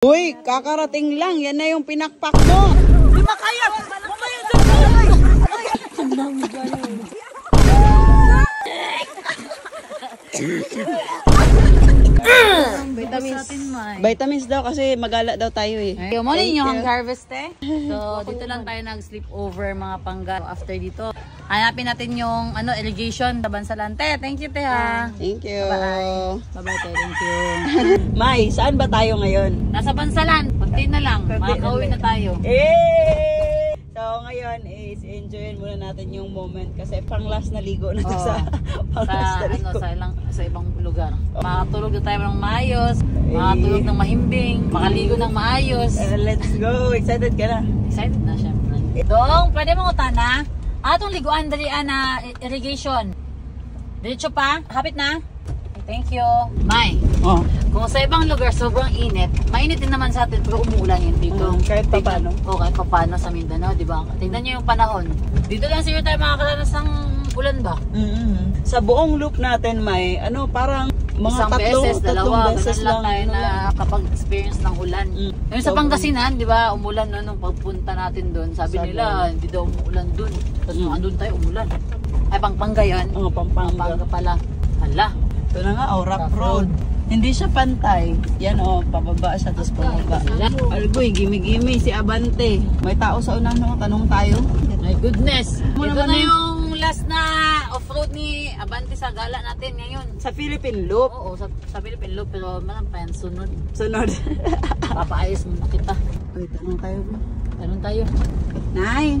Uy, kakarating lang. Yan na yung pinakpak mo. Di ba kaya? Vitamins daw kasi magala daw tayo eh. Yung mo ninyo ang harvest eh. So, dito lang tayo nag-sleep over mga pangga. After dito, hanapin natin yung irrigation sa Bansalante. Thank you, te ha. Thank you. Bye-bye, te. Thank you. May, saan ba tayo ngayon? Nasa Bansalan. Kunti na lang. Makakauwi na tayo. So ngayon is enjoyin muna natin yung moment kasi pang last na ligo na to sa sa ibang lugar. Makatulog na tayo ng maayos, makatulog ng mahimbing, makaligo ng maayos. Let's go! Excited ka na? Excited na syempre. Dong, pwede mong utana? Atong liguan dali na irrigation. Diretso pa? Kapit na? Thank you. May. Oh. Kung sa ibang lugar sobrang init, mainit din naman sa atin pero umuulan yun dito. Kahit pa paano. Kahit pa paano sa Mindanao, di ba? Tingnan nyo yung panahon. Dito lang siguro tayo makakaranas ng ulan ba? Sa buong loop natin may parang mga isang beses, dalawa, beses lang tayo na kapag-experience ng ulan. Yung sa Pangasinan, di ba, umulan nung pagpunta natin doon. Sabi nila, hindi daw umuulan doon. Tapos nung andun tayo, umulan. Ay, Pampanga yan. Oo, Pampanga pala. Hala. Ito na nga, rough road. Hindi siya pantay. Yan pababa siya, tapos pababa. Algoy, gimi-gimi si Abante. May tao sa unang tanong tayo. My goodness. Ito na yung last na off-road ni Abante sa gala natin ngayon. Sa Philippine Loop? Oo, sa Philippine Loop. Pero malang pa yan, sunod. Sunod. Papaayos mo kita. Uy, tanong tayo bro. Tanong tayo. Nay,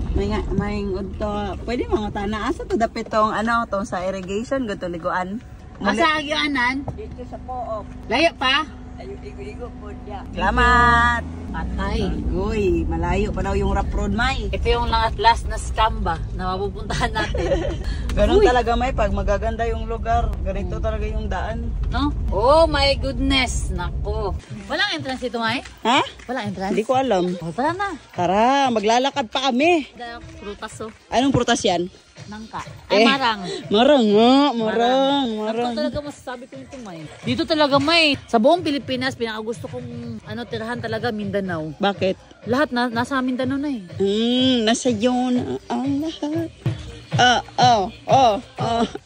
may udto. Pwede mga tanaan sa to dapit tong tong sa irrigation, gato liguan. Asa agyanan? Dito sa Poop. Layo pa? Ligo po niya. Salamat! Patay. Uy, malayo pa daw yung rough road, May. Ito yung last na scam ba na mapupuntahan natin. Ganun talaga, May. Pag magaganda yung lugar, ganito talaga yung daan. No? Oh my goodness. Nako. Walang entrance dito, May? Ha? Walang entrance? Hindi ko alam. Oh, tara na. Tara, maglalakad pa kami. Prutas Anong prutas yan? Nangka. Ay, marang. Marang nga, marang. Ako talaga masasabi ko ito, May. Dito talaga, May. Sa buong Pilipinas, pinakagusto kong tirahan talaga Mindanao. Bakit? Lahat nasa Mindanao na eh. Nasa yun ang lahat.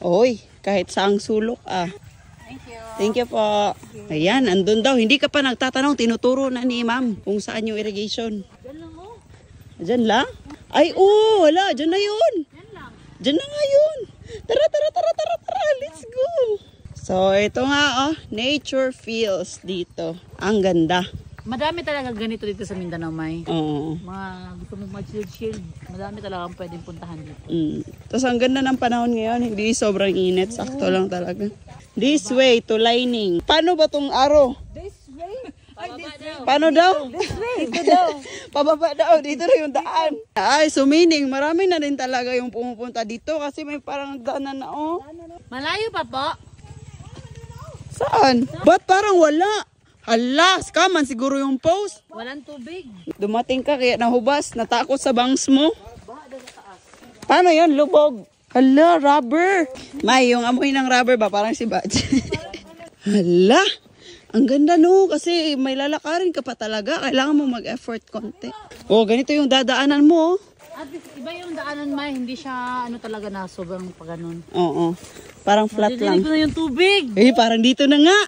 Oy, kahit saang sulok Thank you. Thank you po. Ayan, andun daw. Hindi ka pa nagtatanong, tinuturo na ni ma'am kung saan yung irrigation. Diyan lang oh. Diyan lang? Ay, wala. Diyan na yun. Diyan na nga yun. Tara. Let's go. So, ito nga, nature feels dito. Ang ganda. Madami talaga ganito dito sa Mindanao, May. Oo. Mga gusto mong mag-chill. Madami talaga ang pwedeng puntahan dito. Tapos ang ganda ng panahon ngayon. Hindi sobrang init. Sakto lang talaga. This way to lining. Paano ba tong araw? This way? Paano daw? This way. Dito daw. Pababa daw. Dito na yung daan. Ay, so meaning, marami na rin talaga yung pumupunta dito kasi may parang daanan na Malayo pa po? Saan? Ba't parang wala? Hala, skaman siguro yung post. Walang tubig. Dumating ka kaya nahubas. Natakot sa bangs mo. Paano yun? Lubog. Hala, rubber. May, yung amoy ng rubber ba? Parang si Badge. Hala. Ang ganda no, kasi may lalakarin ka pa talaga. Kailangan mo mag-effort konti. Ganito yung dadaanan mo. At iba yung daanan, May. Hindi siya talaga na sobrang paganon. Oo. Parang flat lang. Didinig ko na yung tubig. Parang dito na nga.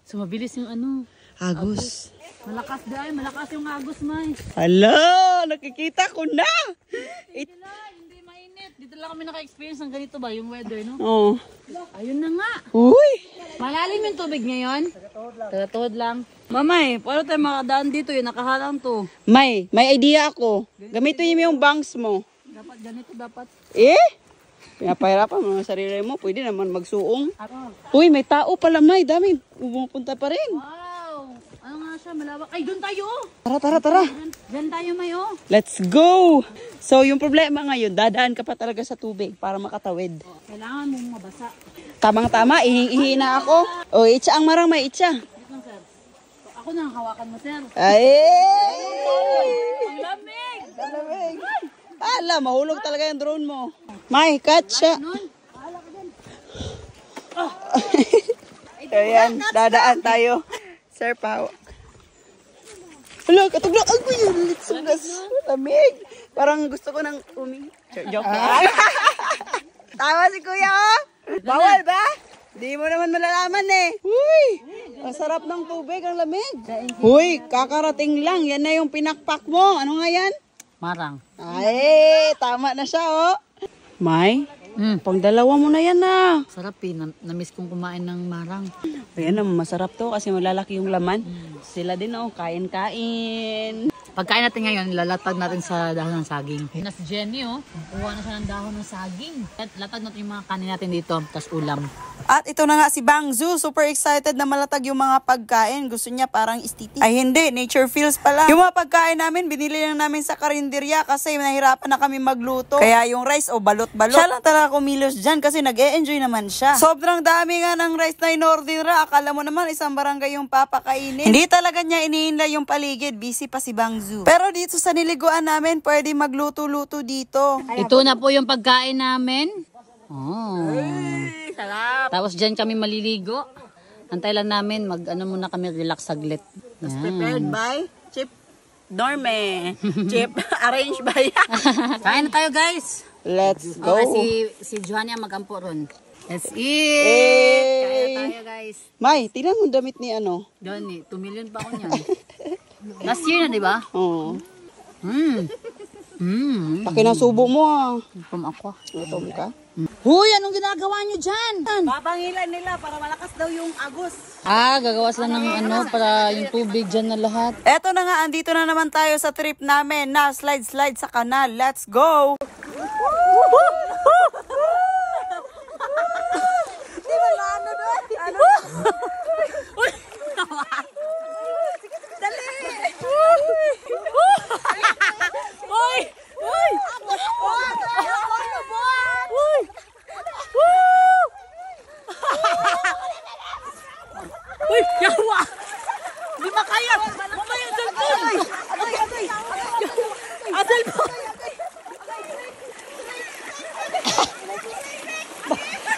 So mabilis yung Agos. Malakas dahil, malakas yung agos, May. Hala, nakikita ko na. Hindi mainit. Dito lang kami naka-experience ng ganito ba, yung weather, no? Oo. Ayun na nga. Uy. Malalim yung tubig ngayon. Taga-tuhod lang. Mamay, paano tayo makadaan dito? Yung nakaharang to. May idea ako. Gamitin mo yung bangs mo. Dapat ganito, dapat. Pinapahirapan mo sa sarili mo. Pwede naman magsuong. Uy, may tao pala, May. Dami. Pumupunta pa rin. Wow. Ano nga siya, malawak. Ay, doon tayo. Tara. Diyan tayo, May, Let's go. So, yung problema ngayon, dadaan ka pa talaga sa tubig para makatawid. Kailangan mong mabasa. Tamang-tama, ihing-ihi na ako. Itcha ang marang, may itcha. Ako na, hawakan mo, sir. Ay! Ang lamig! Ala, mahulog talaga yung drone mo. May, catch siya. Ayan, dadaan tayo. Sir Pao. Hala, katugla. Ako yun. Litsugas. Lamig. Parang gusto ko nang joke lang. Tawa si kuya, oh. Bawal ba? Di mo naman malalaman eh. Uy, masarap ng tubig. Ang lamig. Uy, kakarating lang. Yan na yung pinakpak mo. Ano nga yan? Marang. Ay, tama na siya, oh. May, pang dalawa mo na yan, ah. Sarap eh. Na-miss kong kumain ng marang. Ayan na, masarap to kasi malalaki yung laman. Sila din, oh, kain-kain. Pagkain natin ngayon, lalatag natin sa dahon ng saging. Na si Jenny, oh. Kuha na siya ng dahon ng saging. Latag natin yung mga kanin natin dito, tas ulam. At ito na nga si Bangzu, super excited na malatag yung mga pagkain. Gusto niya parang istiti. Ay hindi, nature feels pala. Yung mga pagkain namin, binili lang namin sa karinderya kasi nahirapan na kami magluto. Kaya yung rice, balot-balot. Siya lang talaga kumilos dyan kasi nag-e-enjoy naman siya. Sobrang dami nga ng rice na in-order. Akala mo naman isang barangay yung papakainin. Hindi talaga niya iniinla yung paligid. Busy pa si Bangzu. Pero dito sa niliguan namin, pwede magluto-luto dito. Ito na po yung pagkain namin. Oh. Sarap. Tapos dyan kami maliligo. Antay lang namin, muna kami, relax saglit. Prepared by Chip Norme. Chip arranged by. Kain na tayo, guys. Let's go. Si Johanna magampo ron. Let's eat. Kain na tayo, guys. May, tingnan mo damit ni ano. Johnny, 2 million pa ako niyan. Last year na, di ba? Oo. Taki ng subo mo, ah. From ako. Gutom ka? Huy, anong ginagawa nyo dyan? Papangilan nila para malakas daw yung agos. Gagawa sila ng para yung tubig dyan na lahat. Eto na nga, andito na naman tayo sa trip namin na slide sa kanal. Let's go! Di ba ano doon? Ano? Uy! Dali! Uy! Uy! Uy! Yawa! Di makaya! Mamaya dyan po! Adel po!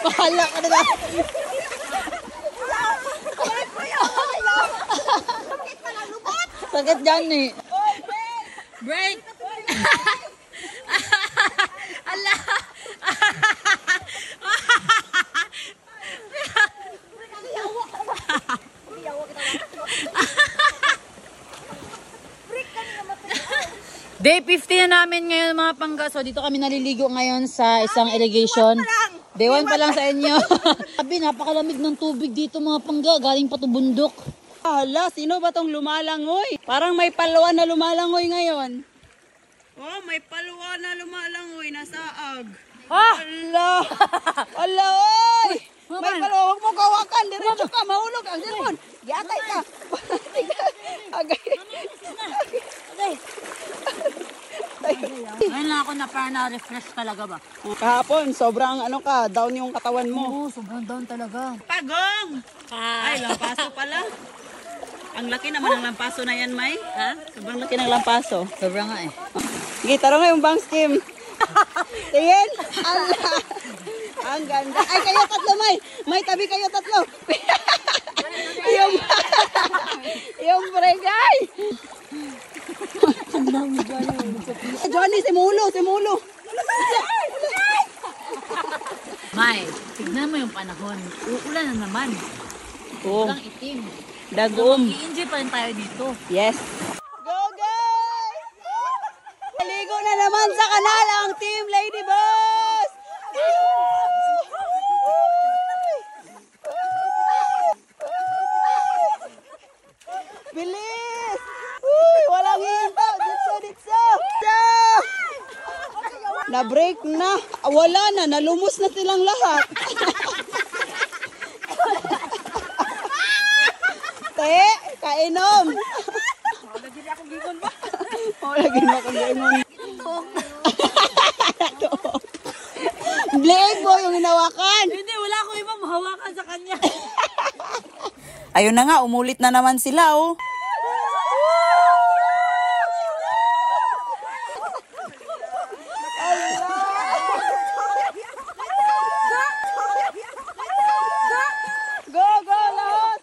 Bahala ka na. Sakit dyan eh. Break! Allah! Day 50 na namin ngayon mga pangga. So dito kami naliligo ngayon sa isang irrigation. Day 1 pa lang sa inyo. Sabi, napakalamig ng tubig dito mga pangga. Galing pa to bundok. Hala, sino ba tong lumalangoy? Parang may palwa na lumalangoy ngayon. Oh, may palwa na lumalangoy na saag. Hala! Hala, oy! May palwa, huwag mo kawakan. Diretso ka, mahulog ang cellphone. Yatay ka. Agay. Ngayon lang ako na parang na-refresh talaga ba? Kahapon, sobrang down yung katawan mo. Oo, sobrang down talaga. Pagong! Ay, lampaso pala. Ang laki naman ng lampaso na yan, May. Ha? Sobrang laki ng lampaso. Sobrang nga eh. Sige, taro nga yung bang skim. Tingin. Ang ganda. Ay, kayo tatlo, May. May, tabi kayo tatlo. yung bregay. Johnny, simulo. May, tignan mo yung panahon. Uulan na naman. Oh, Sobrang itim. dagom. I-enjoy pa rin tayo dito. Yes. Go, guys! Naligo na naman sa kanal ang Team Lady Boss! Bilis! Walang hinto! Ditso! Na-break na. Wala na. Nalumos na silang lahat. Te, kainom. Lagi na akong gingon ba? Lagi na akong gingon. Blake mo yung hinawakan. Hindi, wala akong ibang mahawakan sa kanya. Ayun na nga, umulit na naman sila, oh. Go, lahat!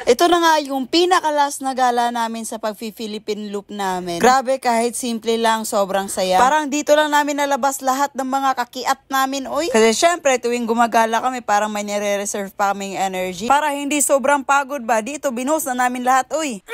Ito na nga yung pinakalas na gala namin sa pag-Philippine loop namin. Grabe, kahit simple lang, sobrang saya. Parang dito lang namin nalabas lahat ng mga kakiat namin, oy. Kasi syempre, tuwing gumagala kami, parang may nire-reserve pa kaming energy. Para hindi sobrang pagod ba, dito binuhos na namin lahat, oy.